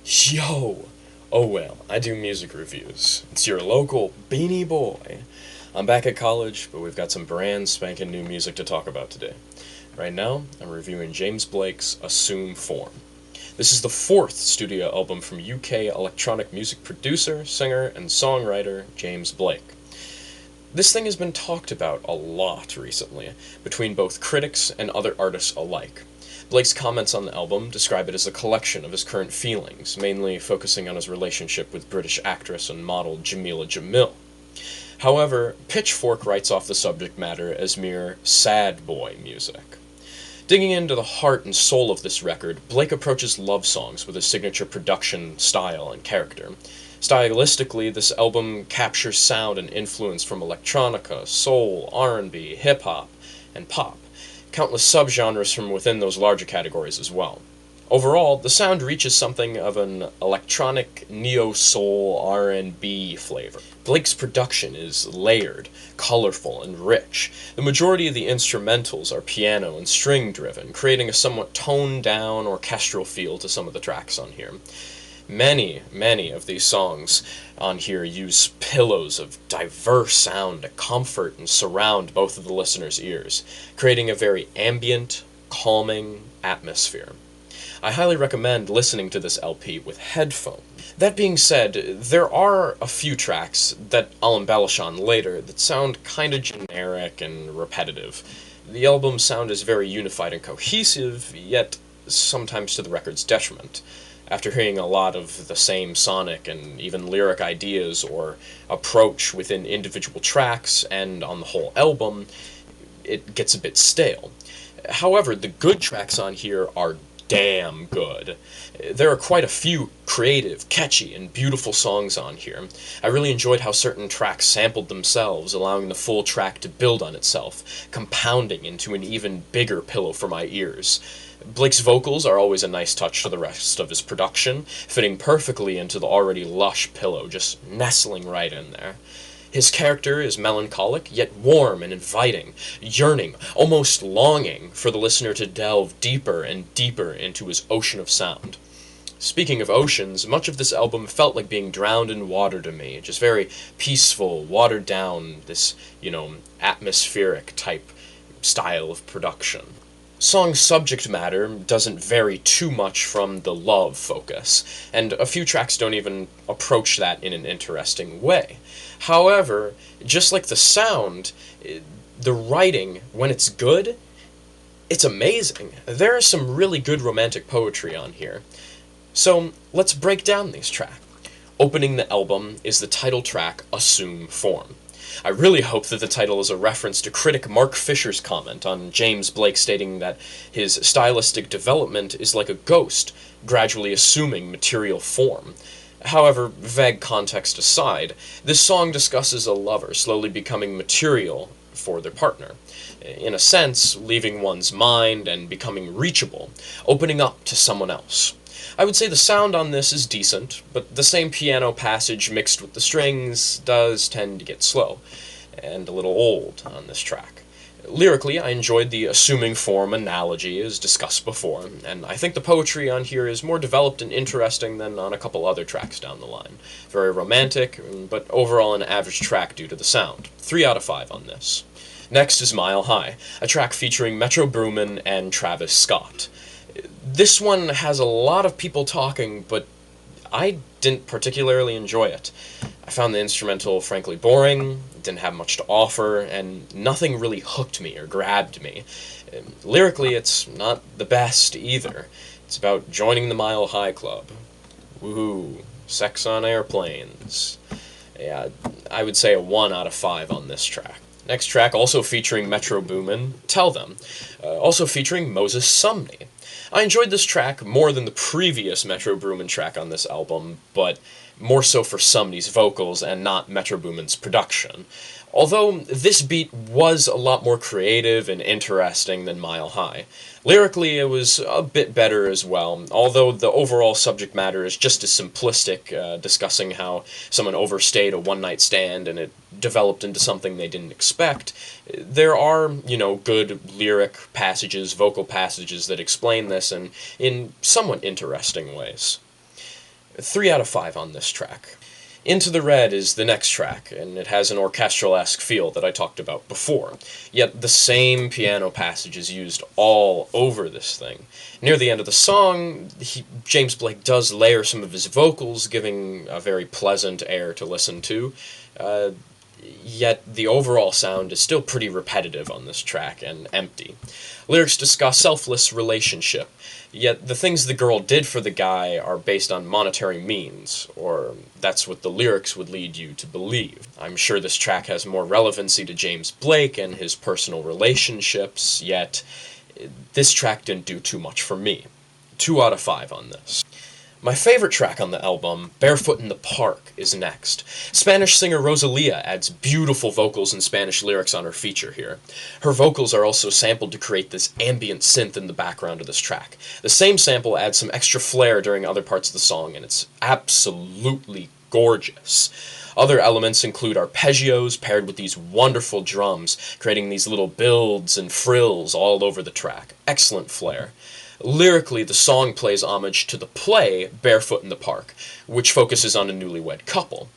Yo! Oh well, I do music reviews. It's your local Beanie Boy. I'm back at college, but we've got some brand spanking new music to talk about today. Right now, I'm reviewing James Blake's Assume Form. This is the fourth studio album from UK electronic music producer, singer, and songwriter James Blake. This thing has been talked about a lot recently, between both critics and other artists alike. Blake's comments on the album describe it as a collection of his current feelings, mainly focusing on his relationship with British actress and model Jamila Jamil. However, Pitchfork writes off the subject matter as mere sad boy music. Digging into the heart and soul of this record, Blake approaches love songs with his signature production style and character. Stylistically, this album captures sound and influence from electronica, soul, R&B, hip-hop, and pop. Countless subgenres from within those larger categories as well. Overall, the sound reaches something of an electronic neo-soul R&B flavor. Blake's production is layered, colorful, and rich. The majority of the instrumentals are piano and string-driven, creating a somewhat toned-down orchestral feel to some of the tracks on here. Many of these songs on here use pillows of diverse sound to comfort and surround both of the listener's ears, creating a very ambient, calming atmosphere. I highly recommend listening to this LP with headphones. That being said, there are a few tracks that I'll embellish on later that sound kinda generic and repetitive. The album's sound is very unified and cohesive, yet sometimes to the record's detriment. After hearing a lot of the same sonic and even lyric ideas or approach within individual tracks and on the whole album, it gets a bit stale. However, the good tracks on here are damn good. There are quite a few creative, catchy, and beautiful songs on here. I really enjoyed how certain tracks sampled themselves, allowing the full track to build on itself, compounding into an even bigger pillow for my ears. Blake's vocals are always a nice touch to the rest of his production, fitting perfectly into the already lush pillow, just nestling right in there. His character is melancholic, yet warm and inviting, yearning, almost longing for the listener to delve deeper and deeper into his ocean of sound. Speaking of oceans, much of this album felt like being drowned in water to me, just very peaceful, watered down, this, atmospheric type style of production. Song's subject matter doesn't vary too much from the love focus, and a few tracks don't even approach that in an interesting way. However, just like the sound, the writing, when it's good, it's amazing. There is some really good romantic poetry on here. So, let's break down these tracks. Opening the album is the title track, Assume Form. I really hope that the title is a reference to critic Mark Fisher's comment on James Blake stating that his stylistic development is like a ghost, gradually assuming material form. However, vague context aside, this song discusses a lover slowly becoming material for their partner. In a sense, leaving one's mind and becoming reachable, opening up to someone else. I would say the sound on this is decent, but the same piano passage mixed with the strings does tend to get slow, and a little old on this track. Lyrically, I enjoyed the assuming form analogy as discussed before, and I think the poetry on here is more developed and interesting than on a couple other tracks down the line. Very romantic, but overall an average track due to the sound. 3 out of 5 on this. Next is Mile High, a track featuring Metro Boomin and Travis Scott. This one has a lot of people talking, but I didn't particularly enjoy it. I found the instrumental frankly boring, didn't have much to offer, and nothing really hooked me or grabbed me. Lyrically, it's not the best either. It's about joining the Mile High Club. Woohoo, sex on airplanes. Yeah, I would say a 1 out of 5 on this track. Next track, also featuring Metro Boomin, Tell Them. Also featuring Moses Sumney. I enjoyed this track more than the previous Metro Boomin track on this album, but more so for Sumney's vocals and not Metro Boomin's production. Although this beat was a lot more creative and interesting than Mile High. Lyrically, it was a bit better as well, although the overall subject matter is just as simplistic, discussing how someone overstayed a one-night stand and it developed into something they didn't expect. There are, good lyric passages, vocal passages that explain this, and in somewhat interesting ways. 3 out of 5 on this track. Into the Red is the next track, and it has an orchestral-esque feel that I talked about before, yet the same piano passage is used all over this thing. Near the end of the song, James Blake does layer some of his vocals, giving a very pleasant air to listen to, yet the overall sound is still pretty repetitive on this track and empty. Lyrics discuss selfless relationship, yet the things the girl did for the guy are based on monetary means, or that's what the lyrics would lead you to believe. I'm sure this track has more relevancy to James Blake and his personal relationships, yet this track didn't do too much for me. 2 out of 5 on this. My favorite track on the album, Barefoot in the Park, is next. Spanish singer Rosalía adds beautiful vocals and Spanish lyrics on her feature here. Her vocals are also sampled to create this ambient synth in the background of this track. The same sample adds some extra flair during other parts of the song, and it's absolutely gorgeous. Other elements include arpeggios paired with these wonderful drums, creating these little builds and frills all over the track. Excellent flair. Lyrically, the song plays homage to the play Barefoot in the Park, which focuses on a newlywed couple.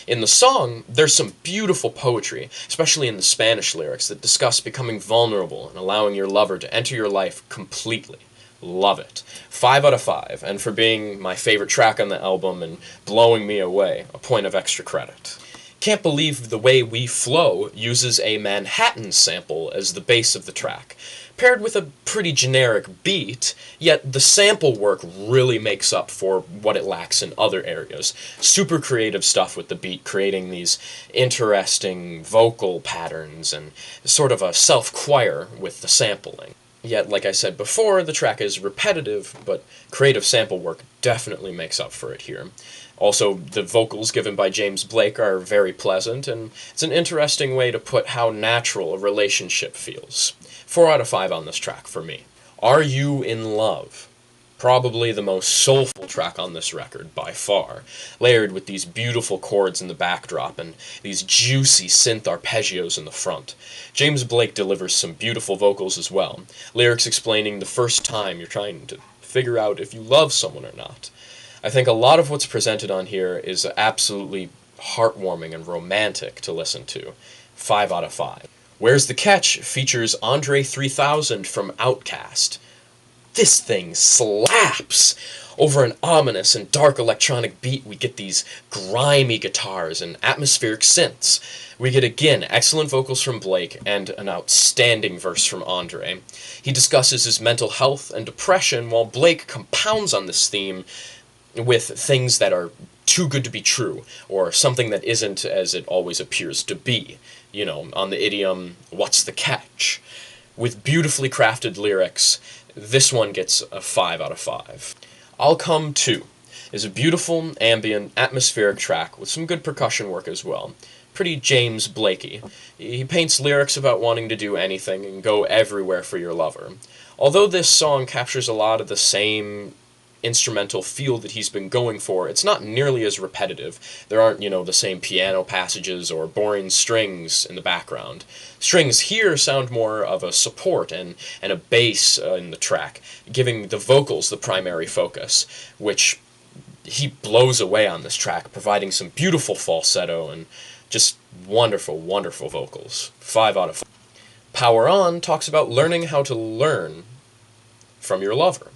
In the song, there's some beautiful poetry, especially in the Spanish lyrics, that discuss becoming vulnerable and allowing your lover to enter your life completely. Love it. 5 out of 5, and for being my favorite track on the album and blowing me away, a point of extra credit. Can't Believe the Way We Flow uses a Manhattan sample as the base of the track. Paired with a pretty generic beat, yet the sample work really makes up for what it lacks in other areas. Super creative stuff with the beat, creating these interesting vocal patterns and sort of a self-choir with the sampling. Yet, like I said before, the track is repetitive, but creative sample work definitely makes up for it here. Also, the vocals given by James Blake are very pleasant, and it's an interesting way to put how natural a relationship feels. 4 out of 5 on this track for me. Are You in Love? Probably the most soulful track on this record, by far, layered with these beautiful chords in the backdrop and these juicy synth arpeggios in the front. James Blake delivers some beautiful vocals as well, lyrics explaining the first time you're trying to figure out if you love someone or not. I think a lot of what's presented on here is absolutely heartwarming and romantic to listen to. 5 out of 5. Where's the Catch features Andre 3000 from Outkast. This thing slaps! Over an ominous and dark electronic beat, we get these grimy guitars and atmospheric synths. We get again excellent vocals from Blake and an outstanding verse from Andre. He discusses his mental health and depression, while Blake compounds on this theme with things that are too good to be true, or something that isn't as it always appears to be. You know, on the idiom, what's the catch? With beautifully crafted lyrics, this one gets a 5 out of 5. I'll Come Too is a beautiful, ambient, atmospheric track with some good percussion work as well. Pretty James Blakey. He paints lyrics about wanting to do anything and go everywhere for your lover. Although this song captures a lot of the same instrumental feel that he's been going for, it's not nearly as repetitive. There aren't, the same piano passages or boring strings in the background. Strings here sound more of a support and a bass in the track, giving the vocals the primary focus, which he blows away on this track, providing some beautiful falsetto and just wonderful, wonderful vocals. 5 out of 5. Power On talks about learning how to learn from your lover,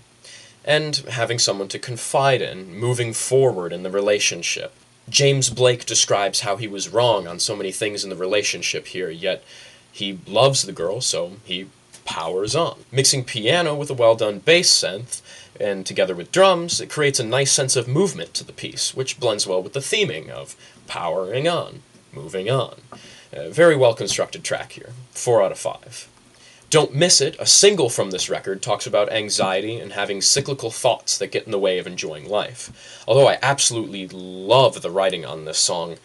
and having someone to confide in, moving forward in the relationship. James Blake describes how he was wrong on so many things in the relationship here, yet he loves the girl, so he powers on. Mixing piano with a well-done bass synth, and together with drums, it creates a nice sense of movement to the piece, which blends well with the theming of powering on, moving on. A very well-constructed track here. 4 out of 5. Don't Miss It, a single from this record, talks about anxiety and having cyclical thoughts that get in the way of enjoying life. Although I absolutely love the writing on this song,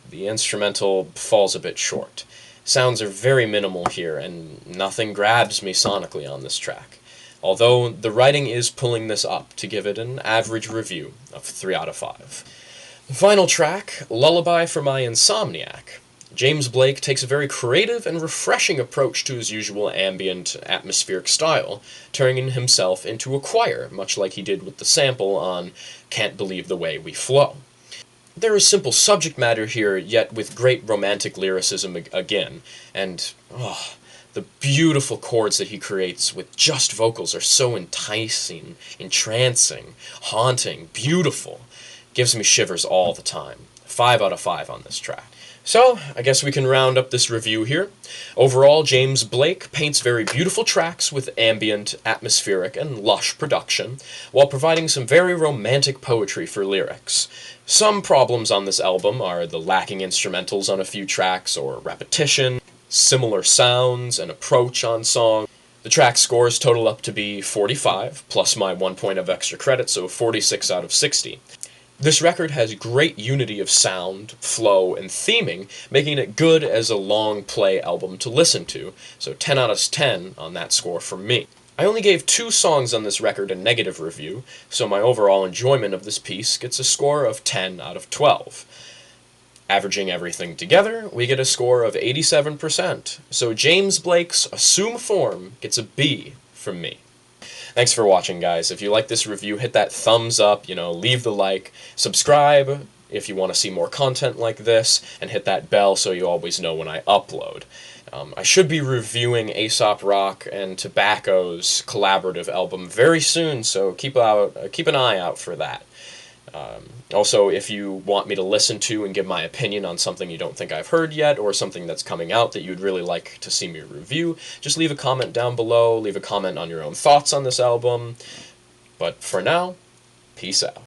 the instrumental falls a bit short. Sounds are very minimal here, and nothing grabs me sonically on this track. Although the writing is pulling this up to give it an average review of 3 out of 5. The final track, Lullaby for My Insomniac, James Blake takes a very creative and refreshing approach to his usual ambient, atmospheric style, turning himself into a choir, much like he did with the sample on Can't Believe the Way We Flow. There is simple subject matter here, yet with great romantic lyricism again, and the beautiful chords that he creates with just vocals are so enticing, entrancing, haunting, beautiful. Gives me shivers all the time. 5 out of 5 on this track. So, I guess we can round up this review here. Overall, James Blake paints very beautiful tracks with ambient, atmospheric, and lush production, while providing some very romantic poetry for lyrics. Some problems on this album are the lacking instrumentals on a few tracks, or repetition, similar sounds, and approach on songs. The track scores total up to be 45, plus my 1 point of extra credit, so 46 out of 60. This record has great unity of sound, flow, and theming, making it good as a long play album to listen to, so 10 out of 10 on that score from me. I only gave 2 songs on this record a negative review, so my overall enjoyment of this piece gets a score of 10 out of 12. Averaging everything together, we get a score of 87%, so James Blake's Assume Form gets a B from me. Thanks for watching, guys. If you like this review, hit that thumbs up, leave the like, subscribe if you want to see more content like this, and hit that bell so you always know when I upload. I should be reviewing Aesop Rock and Tobacco's collaborative album very soon, so keep an eye out for that. Also, if you want me to listen to and give my opinion on something you don't think I've heard yet, or something that's coming out that you'd really like to see me review, just leave a comment down below, leave a comment on your own thoughts on this album. But for now, peace out.